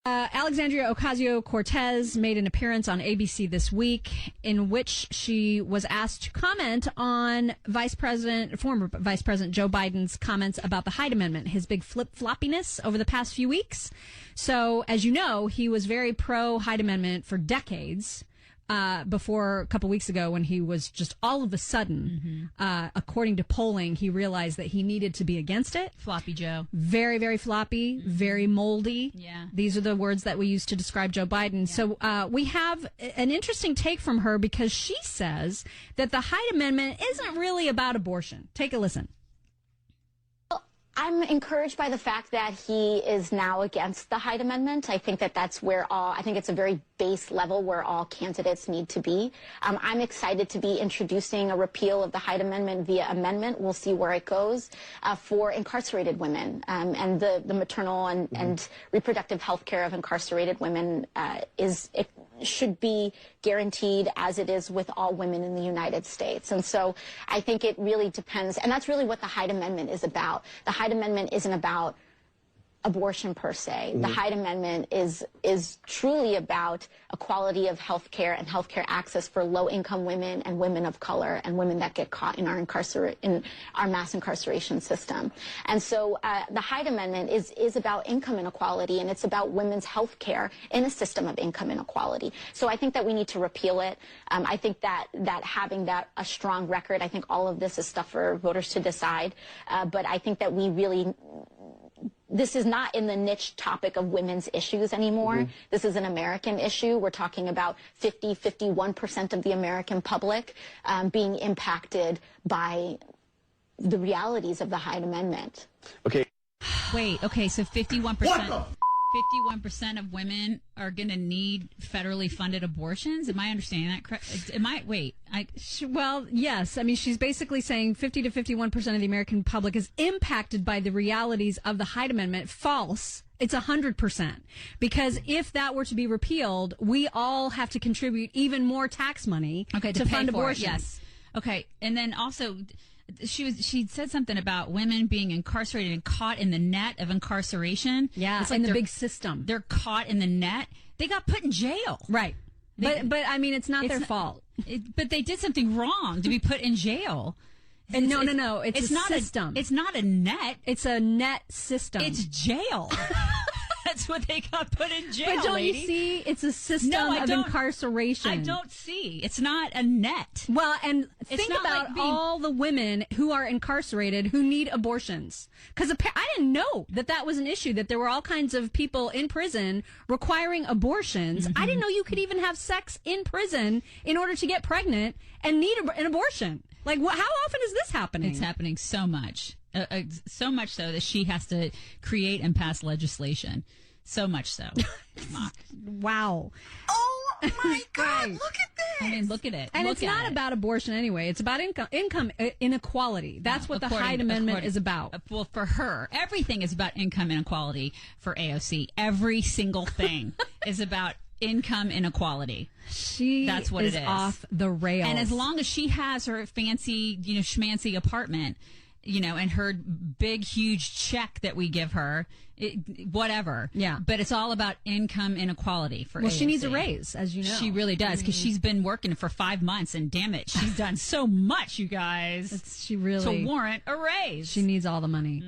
Alexandria Ocasio-Cortez made an appearance on ABC this week in which she was asked to comment on former Vice President Joe Biden's comments about the Hyde Amendment, his big flip-floppiness over the past few weeks. So, as you know, he was very pro-Hyde Amendment for decades. Before a couple weeks ago when he was just all of a sudden, according to polling, he realized that he needed to be against it. Floppy Joe. Very, very floppy, very moldy. Yeah. These are the words that we use to describe Joe Biden. Yeah. So we have an interesting take from her because she says that the Hyde Amendment isn't really about abortion. Take a listen. I'm encouraged by the fact that he is now against the Hyde Amendment. I think that that's where I think it's a very base level where all candidates need to be. I'm excited to be introducing a repeal of the Hyde Amendment via amendment. We'll see where it goes for incarcerated women. And the maternal and reproductive health care of incarcerated women it should be guaranteed as it is with all women in the United States. And so I think it really depends. And that's really what the Hyde Amendment is about. The Hyde Amendment isn't about abortion per se. The Hyde Amendment is truly about equality of health care and health care access for low-income women and women of color and women that get caught in our mass incarceration system. And so the Hyde Amendment is about income inequality, and it's about women's health care in a system of income inequality. So I think that we need to repeal it. I think that having a strong record, I think all of this is stuff for voters to decide. But I think that this is not in the niche topic of women's issues anymore. This is an American issue. We're talking about 51% of the American public being impacted by the realities of the Hyde Amendment. Okay. Wait, okay, so 51%. 51% of women are going to need federally funded abortions? Am I understanding that correct? Well, yes. I mean, she's basically saying 50 to 51% of the American public is impacted by the realities of the Hyde Amendment. False. It's 100%. Because if that were to be repealed, we all have to contribute even more tax money to fund abortion. Yes. Okay. And then also, she said something about women being incarcerated and caught in the net of incarceration. Yeah, it's like the big system. They're caught in the net. They got put in jail. Right. But I mean, it's not their fault. But they did something wrong to be put in jail. And no. It's not a system. It's not a net. It's a net system. It's jail. That's what they got put in jail. But don't you see? It's a system of incarceration. I don't see. It's not a net. Well, and think about all the women who are incarcerated who need abortions. Because I didn't know that was an issue, that there were all kinds of people in prison requiring abortions. I didn't know you could even have sex in prison in order to get pregnant and need an abortion. Like, how often is this happening? It's happening so much. So much so that she has to create and pass legislation. So much so. Wow. Oh, my God. Look at this. I mean, look at it. And it's not about abortion anyway. It's about income inequality. That's what the Hyde Amendment is about. Well, for her, everything is about income inequality for AOC. Every single thing is about income inequality. That's what it is. Off the rails. And as long as she has her fancy, schmancy apartment, and her big, huge check that we give her, whatever. Yeah. But it's all about income inequality for AOC. Well, she needs a raise, as you know. She really does, because she's been working for 5 months, and damn it, she's done so much, you guys. To warrant a raise. She needs all the money.